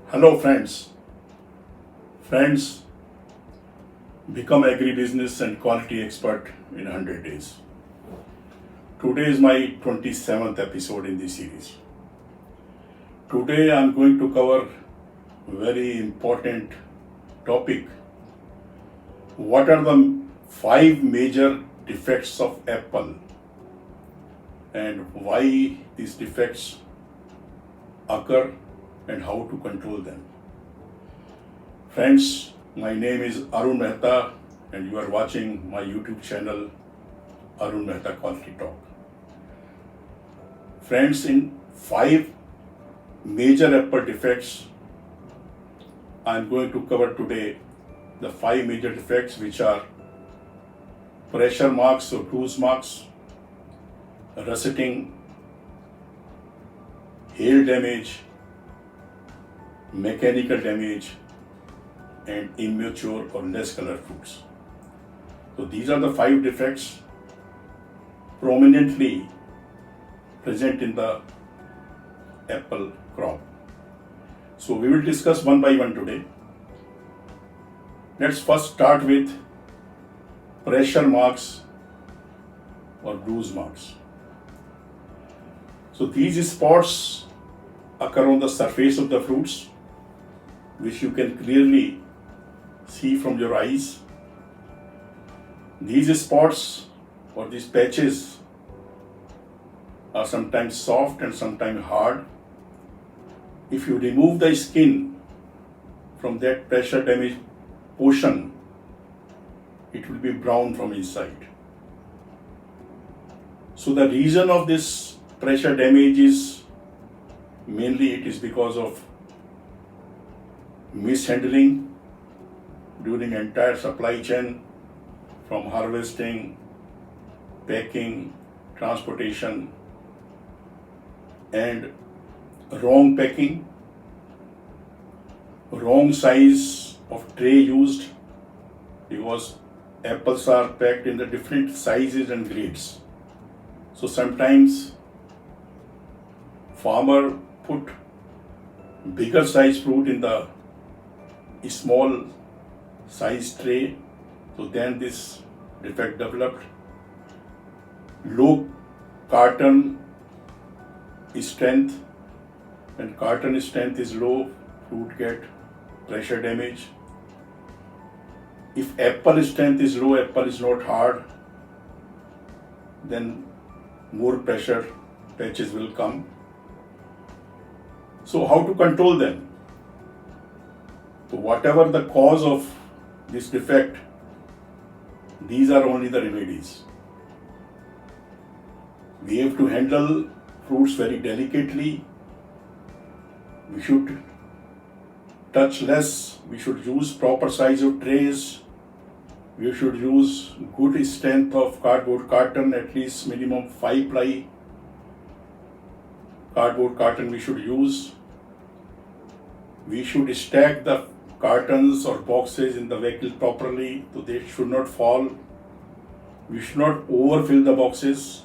Hello, friends. Friends, become agribusiness and quality expert in 100 days. Today is my 27th episode in this series. Today I'm going to cover a very important topic. What are the 5 major defects of Apple and why these defects occur and how to control them? Friends, my name is Arun Mehta and you are watching my YouTube channel Arun Mehta Quality Talk. Friends, in 5 major Apple defects, I am going to cover today the 5 major defects, which are pressure marks or bruise marks, rusting, hail damage, mechanical damage, and immature or less colored fruits. So these are the 5 defects prominently present in the apple crop. So we will discuss one by one today. Let's first start with pressure marks or bruise marks. So these spots occur on the surface of the fruits, which you can clearly see from your eyes. These spots or these patches are sometimes soft and sometimes hard. If you remove the skin from that pressure damaged portion, it will be brown from inside. So the reason of this pressure damage is mainly it is because of mishandling during entire supply chain, from harvesting, packing, transportation, and wrong packing, wrong size of tray used, because apples are packed in the different sizes and grades. So sometimes farmer put bigger size fruit in the small size tray, so then this defect developed. Low carton strength, when carton strength is low, fruit get pressure damage. If apple strength is low, apple is not hard, then more pressure patches will come. So how to control them? So whatever the cause of this defect, these are only the remedies. We have to handle fruits very delicately. We should touch less. We should use proper size of trays. We should use good strength of cardboard carton, at least minimum 5 ply cardboard carton we should use. We should stack the cartons or boxes in the vehicle properly, so they should not fall. We should not overfill the boxes.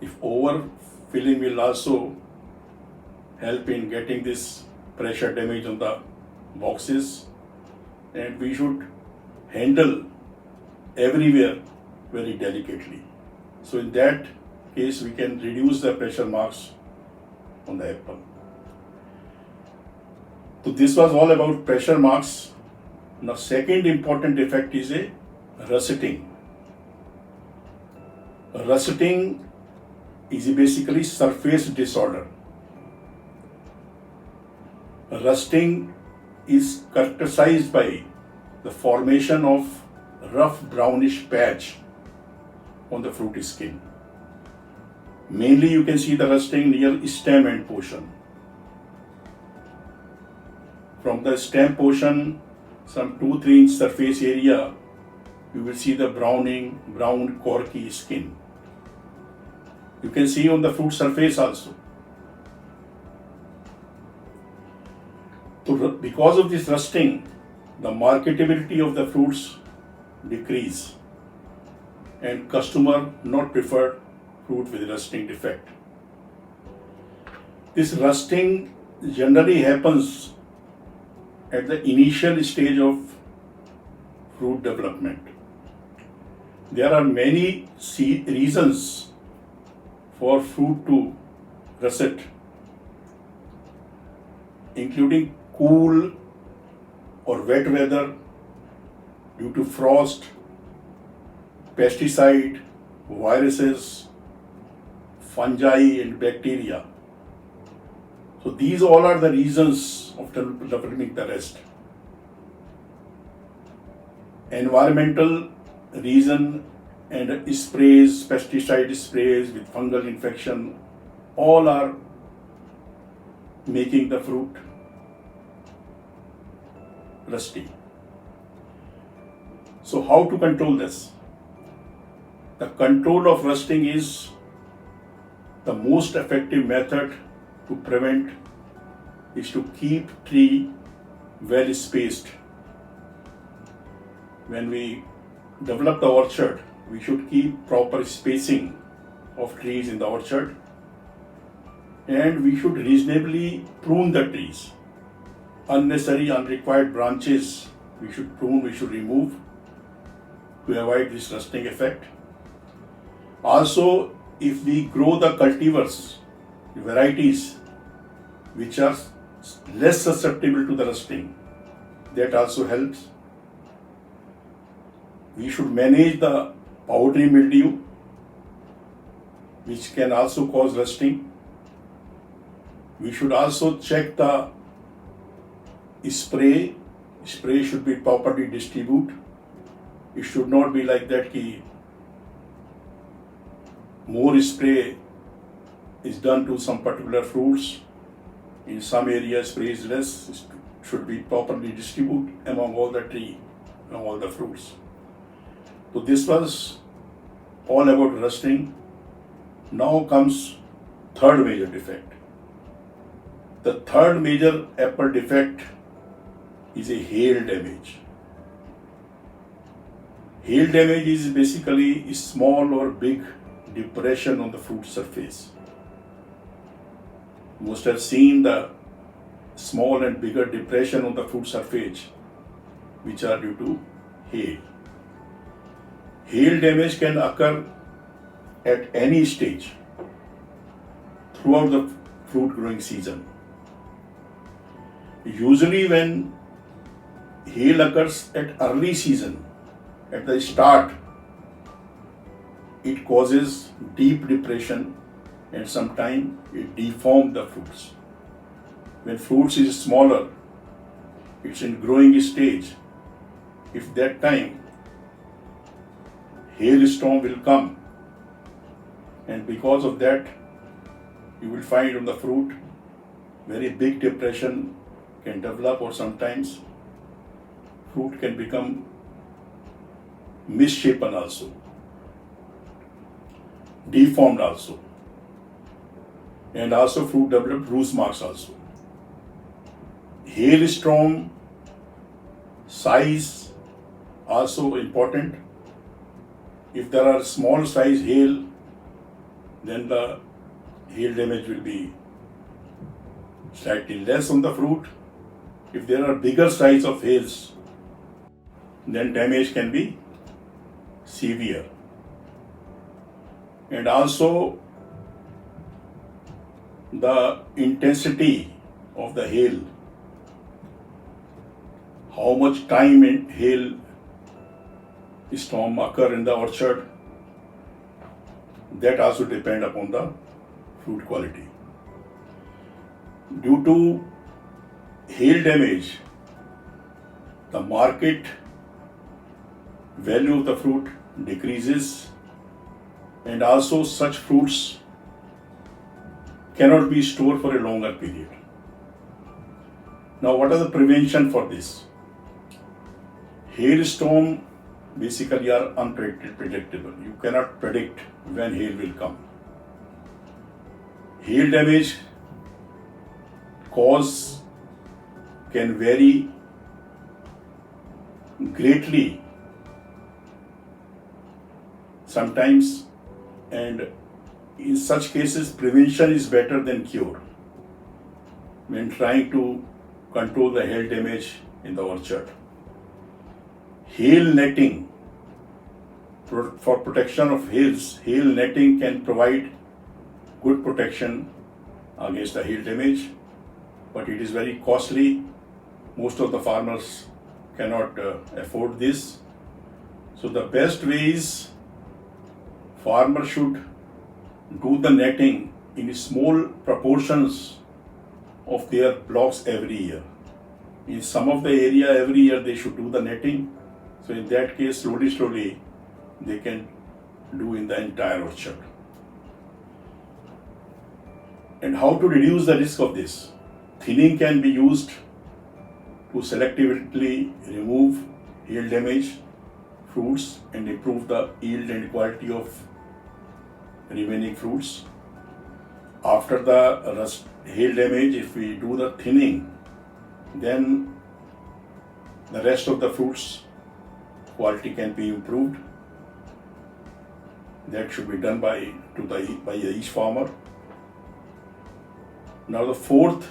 If overfilling will also help in getting this pressure damage on the boxes, and we should handle everywhere very delicately. So in that case, we can reduce the pressure marks on the apple. So this was all about pressure marks. Now second important defect is a rusting. Rusting is basically surface disorder. Rusting is characterized by the formation of rough brownish patch on the fruit skin. Mainly you can see the rusting near stem end portion. From the stem portion, some 2-3 inch surface area, you will see the brown corky skin. You can see on the fruit surface also. So because of this rusting, the marketability of the fruits decrease and customer not prefer fruit with rusting defect. This rusting generally happens at the initial stage of fruit development. There are many reasons for fruit to russet, including cool or wet weather due to frost, pesticide, viruses, fungi and bacteria. So these all are the reasons of developing the rust. Environmental reason and sprays, pesticide sprays with fungal infection, all are making the fruit rusty. So how to control this? The control of rusting is the most effective method to prevent is to keep tree well spaced. When we develop the orchard, we should keep proper spacing of trees in the orchard, and we should reasonably prune the trees. Unnecessary, unrequired branches we should prune, we should remove to avoid this rusting effect. Also, if we grow the cultivars, varieties which are less susceptible to the rusting, that also helps. We should manage the powdery mildew, which can also cause rusting. We should also check the spray. Spray should be properly distributed. It should not be like that ki more spray is done to some particular fruits. In some areas, spray is less. It should be properly distributed among all the tree, among all the fruits. So this was all about rusting. Now comes third major defect. The third major apple defect is a hail damage. Hail damage is basically a small or big depression on the fruit surface. You must have seen the small and bigger depression on the fruit surface, which are due to hail. Hail damage can occur at any stage throughout the fruit growing season. Usually when hail occurs at early season, at the start, it causes deep depression and sometimes it deforms the fruits. When fruits is smaller, it's in growing stage. If that time hailstorm will come, and because of that, you will find on the fruit very big depression can develop, or sometimes fruit can become misshapen also, deformed also, and also fruit develop bruise marks also. Hailstorm size also important. If there are small size hail, then the hail damage will be slightly less on the fruit. If there are bigger size of hails, then damage can be severe. And also the intensity of the hail, how much time in hail storm occur in the orchard, that also depend upon the fruit quality. Due to hail damage, the market value of the fruit decreases, and also such fruits cannot be stored for a longer period. Now, what are the prevention for this? Hailstorm basically are unpredictable. You cannot predict when hail will come. Hail damage cause can vary greatly sometimes, and in such cases prevention is better than cure when trying to control the hail damage in the orchard. Hail netting, for protection of hails, hail netting can provide good protection against the hail damage, but it is very costly. Most of the farmers cannot afford this. So the best way is farmer should do the netting in small proportions of their blocks every year. In some of the area every year they should do the netting. So in that case, slowly they can do in the entire orchard. And how to reduce the risk of this? Thinning can be used to selectively remove yield damage fruits and improve the yield and quality of remaining fruits. After the hail damage, if we do the thinning, then the rest of the fruits quality can be improved. That should be done by each farmer. Now the fourth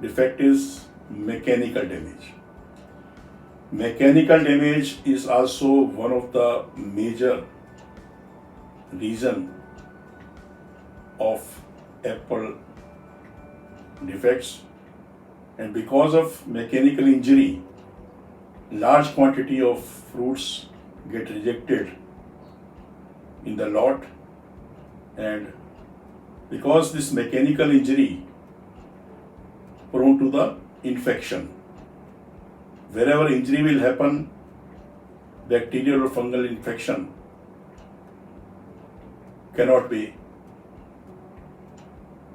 defect is mechanical damage. Mechanical damage is also one of the major reason of apple defects, and because of mechanical injury, large quantity of fruits get rejected in the lot, and because this mechanical injury prone to the infection. Wherever injury will happen, bacterial or fungal infection cannot be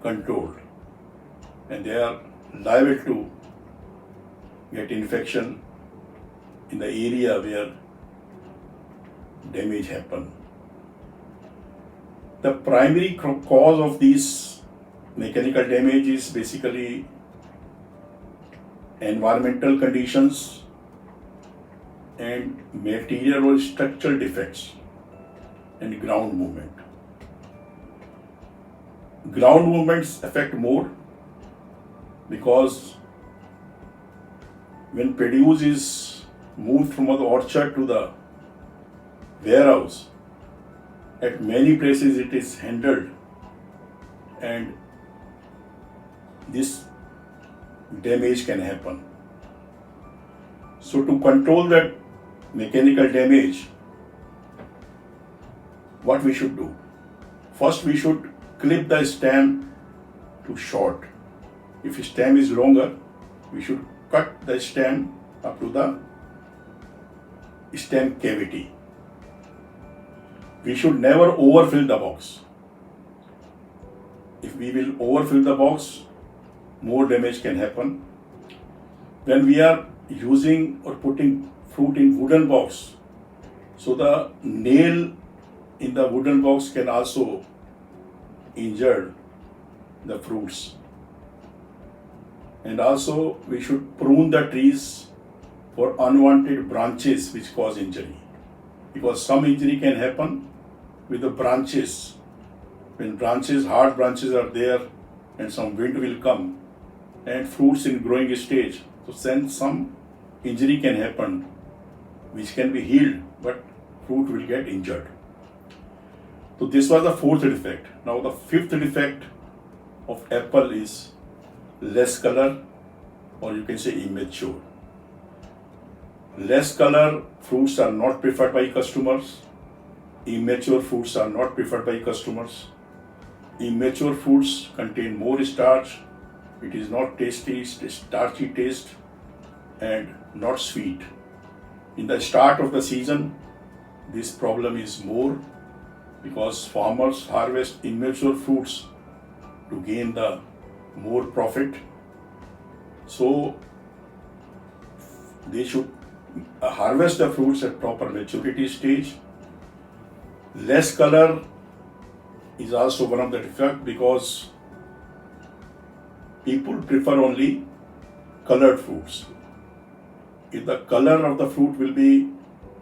controlled, and they are liable to get infection in the area where damage happened. The primary cause of these mechanical damage is basically environmental conditions and material or structural defects and ground movement. Ground movements affect more because when produce is moved from the orchard to the warehouse, at many places it is handled and this damage can happen. So to control that mechanical damage, what we should do? First, we should clip the stem to short. If stem is longer, we should cut the stem up to the stem cavity. We should never overfill the box. If we will overfill the box, more damage can happen. When we are using or putting fruit in wooden box, so the nail in the wooden box can also injure the fruits. And also we should prune the trees for unwanted branches which cause injury, because some injury can happen with the branches. When hard branches are there and some wind will come and fruits in growing stage, so then some injury can happen which can be healed, but fruit will get injured. So this was the fourth defect. Now the fifth defect of apple is less color, or you can say immature. Less color fruits are not preferred by customers. Immature fruits are not preferred by customers. Immature fruits contain more starch. It is not tasty, starchy taste and not sweet. In the start of the season, this problem is more because farmers harvest immature fruits to gain the more profit. So they should harvest the fruits at proper maturity stage. Less color is also one of the defects because people prefer only colored fruits. If the color of the fruit will be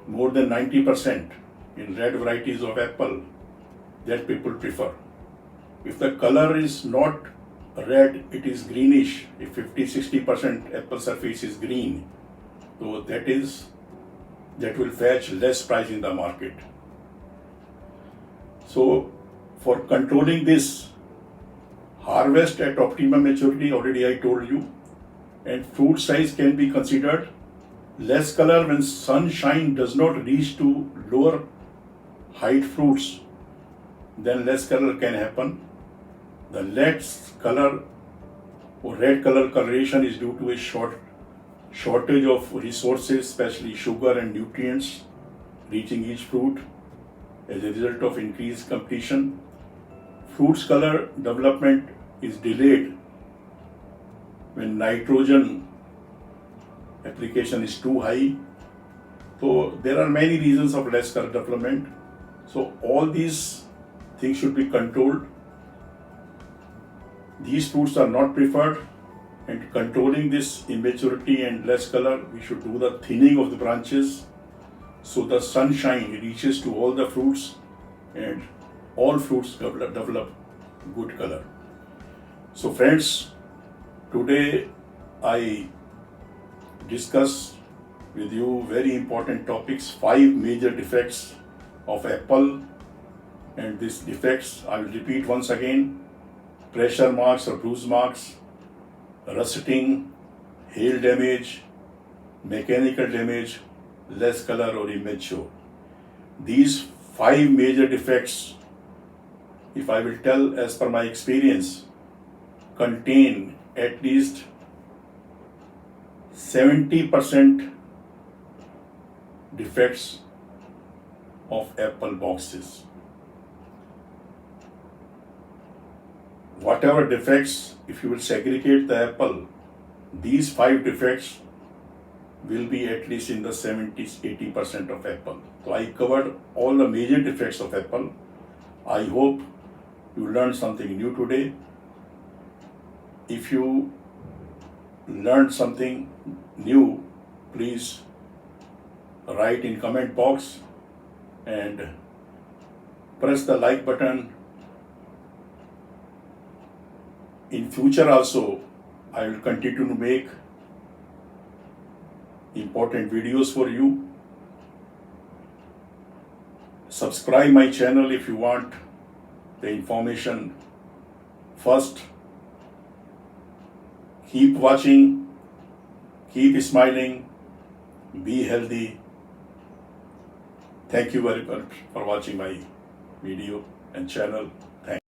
more than 90% in red varieties of apple, that people prefer. If the color is not red, it is greenish. If 50-60% apple surface is green, so that will fetch less price in the market. So for controlling this, harvest at optimum maturity, already I told you, and fruit size can be considered. Less color when sunshine does not reach to lower height fruits, then less color can happen. The less color or red color coloration is due to a shortage of resources, especially sugar and nutrients, reaching each fruit as a result of increased competition. Fruit's color development is delayed when nitrogen application is too high. So there are many reasons of less color development. So all these things should be controlled. These fruits are not preferred, and controlling this immaturity and less color, we should do the thinning of the branches so the sunshine reaches to all the fruits and all fruits develop good color. So friends, today I discuss with you very important topics, 5 major defects of apple, and these defects I will repeat once again: pressure marks or bruise marks, rusting, hail damage, mechanical damage, less color or immature. These 5 major defects, if I will tell as per my experience, contain at least 70% defects of apple boxes. Whatever defects, if you will segregate the apple, these 5 defects will be at least in the 70-80% of apple. So I covered all the major defects of apple. I hope you learned something new today. If you learned something new, please write in comment box and press the like button. In future also, I will continue to make important videos for you. Subscribe my channel if you want the information first. Keep watching, keep smiling, be healthy. Thank you very much for watching my video and channel. Thank you.